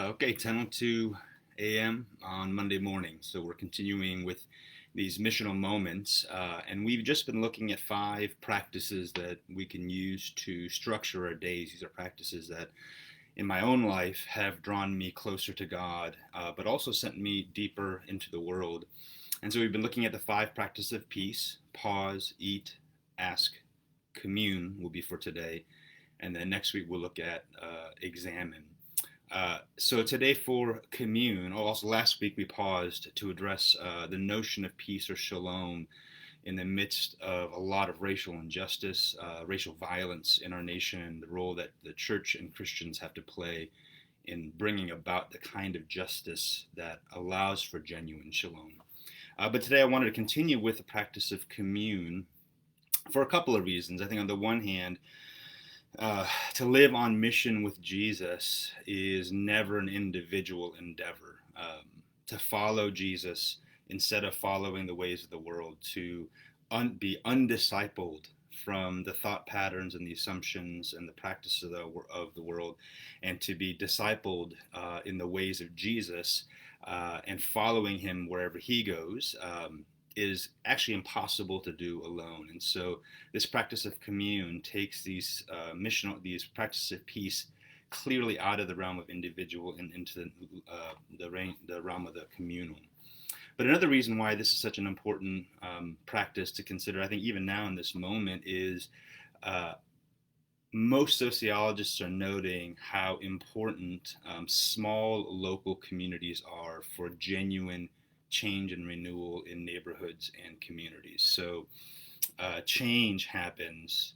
Okay, 10:02 a.m. on Monday morning. So we're continuing with these missional moments, and we've just been looking at 5 practices that we can use to structure our days. These are practices that, in my own life, have drawn me closer to God, but also sent me deeper into the world. And so we've been looking at the 5 practices of peace: pause, eat, ask, commune will be for today, and then next week we'll look at examine. So today for commune, also last week we paused to address the notion of peace or shalom in the midst of a lot of racial injustice, racial violence in our nation, and the role that the church and Christians have to play in bringing about the kind of justice that allows for genuine shalom. But today I wanted to continue with the practice of commune for a couple of reasons. I think on the one hand, to live on mission with Jesus is never an individual endeavor. To follow Jesus instead of following the ways of the world, to be undiscipled from the thought patterns and the assumptions and the practices of the world, and to be discipled in the ways of Jesus and following him wherever he goes. Is actually impossible to do alone. And so this practice of commune takes these practices of peace clearly out of the realm of individual and into the realm of the communal. But another reason why this is such an important practice to consider, I think even now in this moment, is most sociologists are noting how important small local communities are for genuine change and renewal in neighborhoods and communities. So change happens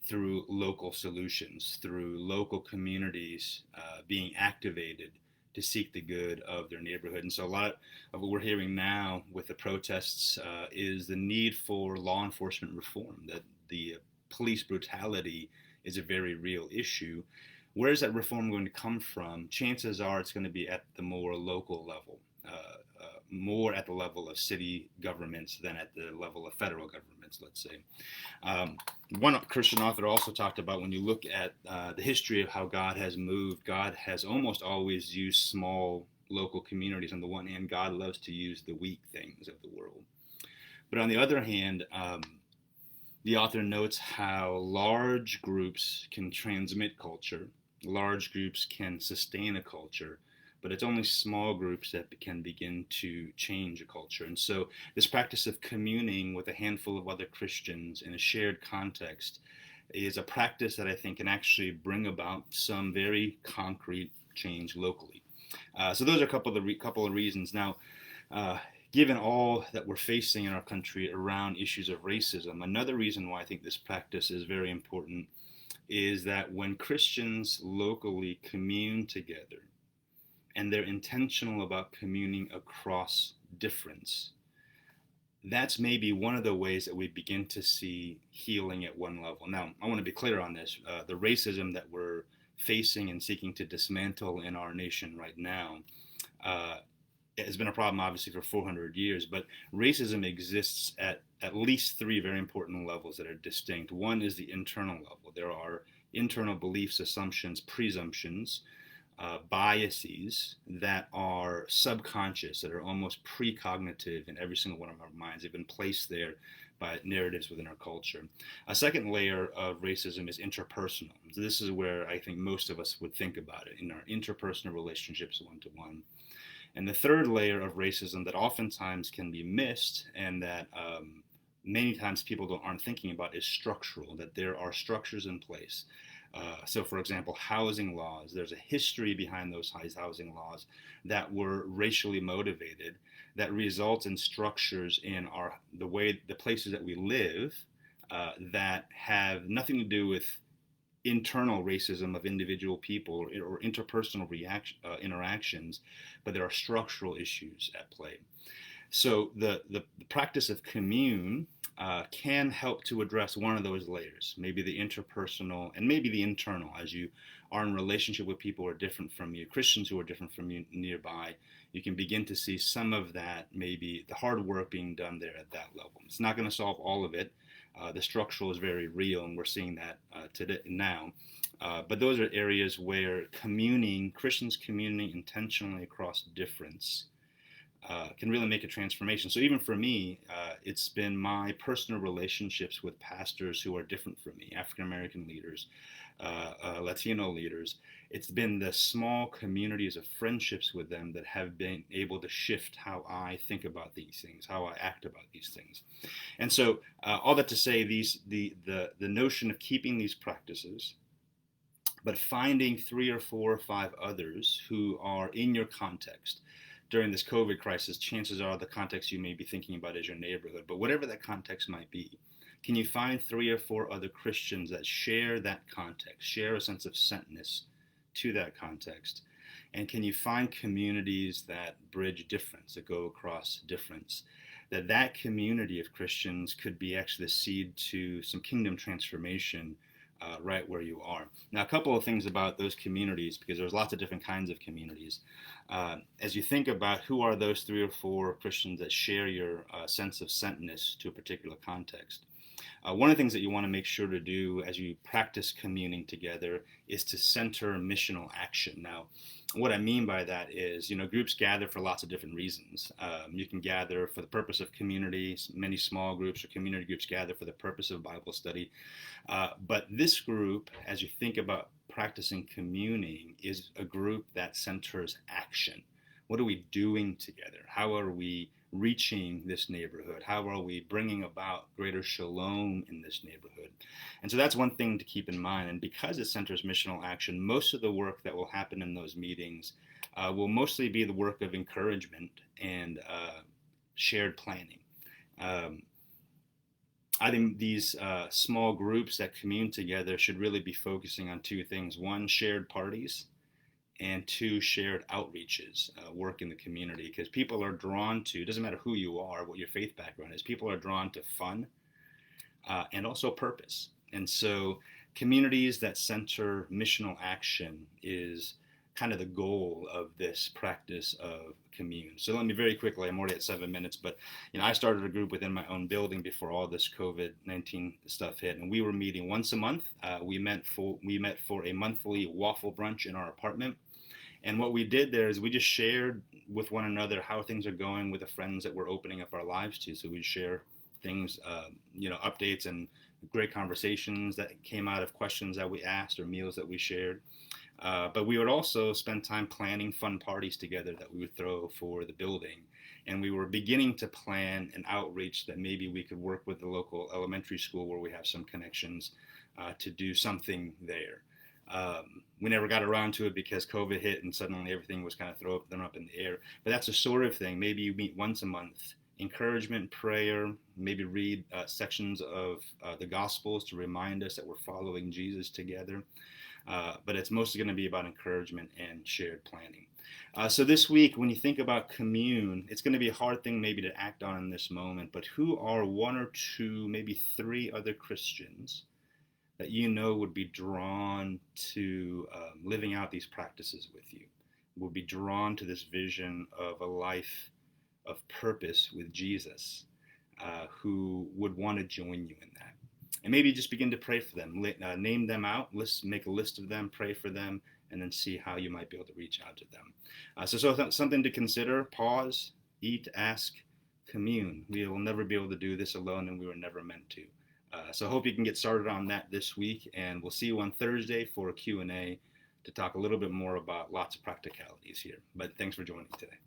through local solutions, through local communities being activated to seek the good of their neighborhood. And so a lot of what we're hearing now with the protests is the need for law enforcement reform, that the police brutality is a very real issue. Where is that reform going to come from? Chances are it's going to be at the more local level. More at the level of city governments than at the level of federal governments, let's say. One Christian author also talked about, when you look at the history of how God has moved, God has almost always used small local communities. On the one hand, God loves to use the weak things of the world. But on the other hand, the author notes how large groups can transmit culture, large groups can sustain a culture, but it's only small groups that can begin to change a culture. And so this practice of communing with a handful of other Christians in a shared context is a practice that I think can actually bring about some very concrete change locally. So those are a couple of reasons. Now, given all that we're facing in our country around issues of racism, another reason why I think this practice is very important is that when Christians locally commune together, and they're intentional about communing across difference, that's maybe one of the ways that we begin to see healing at one level. Now, I want to be clear on this. The racism that we're facing and seeking to dismantle in our nation right now has been a problem, obviously, for 400 years, but racism exists at least 3 very important levels that are distinct. One is the internal level. There are internal beliefs, assumptions, presumptions, biases that are subconscious, that are almost precognitive in every single one of our minds. They've been placed there by narratives within our culture. A second layer of racism is interpersonal. So this is where I think most of us would think about it, in our interpersonal relationships one-to-one. And the third layer of racism that oftentimes can be missed, and that many times people aren't thinking about, is structural, that there are structures in place. So, for example, housing laws, there's a history behind those housing laws that were racially motivated, that result in structures in the places that we live that have nothing to do with internal racism of individual people or interpersonal interactions, but there are structural issues at play. So the practice of commune can help to address one of those layers, maybe the interpersonal and maybe the internal, as you are in relationship with people who are different from you, Christians who are different from you nearby. You can begin to see some of that, maybe the hard work being done there at that level. It's not going to solve all of it, The structural is very real, and we're seeing that today now. But those are areas where Christians communing intentionally across difference can really make a transformation. So even for me, it's been my personal relationships with pastors who are different from me, African American leaders, Latino leaders. It's been the small communities of friendships with them that have been able to shift how I think about these things, how I act about these things. And so, all that to say, the notion of keeping these practices, but finding 3 or 4 or 5 others who are in your context during this COVID crisis. Chances are the context you may be thinking about is your neighborhood, but whatever that context might be, can you find 3 or 4 other Christians that share that context, share a sense of sentness to that context? And can you find communities that bridge difference, that go across difference? That community of Christians could be actually the seed to some kingdom transformation right where you are. Now, a couple of things about those communities, because there's lots of different kinds of communities. As you think about who are those 3 or 4 Christians that share your sense of sentness to a particular context, one of the things that you want to make sure to do as you practice communing together is to center missional action. Now, what I mean by that is, groups gather for lots of different reasons. You can gather for the purpose of community. Many small groups or community groups gather for the purpose of Bible study. But this group, as you think about practicing communing, is a group that centers action. What are we doing together? How are we reaching this neighborhood? How are we bringing about greater shalom in this neighborhood? And so that's one thing to keep in mind. And because it centers missional action, most of the work that will happen in those meetings will mostly be the work of encouragement and shared planning. I think these small groups that commune together should really be focusing on 2 things. 1, shared parties, and 2, shared outreaches, work in the community, because people are drawn to, it doesn't matter who you are, what your faith background is, people are drawn to fun and also purpose. And so communities that center missional action is kind of the goal of this practice of commune. So let me very quickly, I'm already at 7 minutes, but I started a group within my own building before all this COVID-19 stuff hit, and we were meeting once a month. We met for a monthly waffle brunch in our apartment. And what we did there is we just shared with one another how things are going with the friends that we're opening up our lives to. So we share things, updates and great conversations that came out of questions that we asked or meals that we shared. But we would also spend time planning fun parties together that we would throw for the building. And we were beginning to plan an outreach that maybe we could work with the local elementary school where we have some connections to do something there. We never got around to it because COVID hit and suddenly everything was kind of thrown up in the air. But that's the sort of thing. Maybe you meet once a month, encouragement, prayer, maybe read sections of the Gospels to remind us that we're following Jesus together. But it's mostly going to be about encouragement and shared planning. So this week, when you think about commune, it's going to be a hard thing maybe to act on in this moment, but who are 1 or 2, maybe 3 other Christians that would be drawn to living out these practices with you, would be drawn to this vision of a life of purpose with Jesus, who would want to join you in that. And maybe just begin to pray for them, name them out, make a list of them, pray for them, and then see how you might be able to reach out to them. So something to consider: pause, eat, ask, commune. We will never be able to do this alone, and we were never meant to. So I hope you can get started on that this week, and we'll see you on Thursday for a Q&A to talk a little bit more about lots of practicalities here. But thanks for joining today.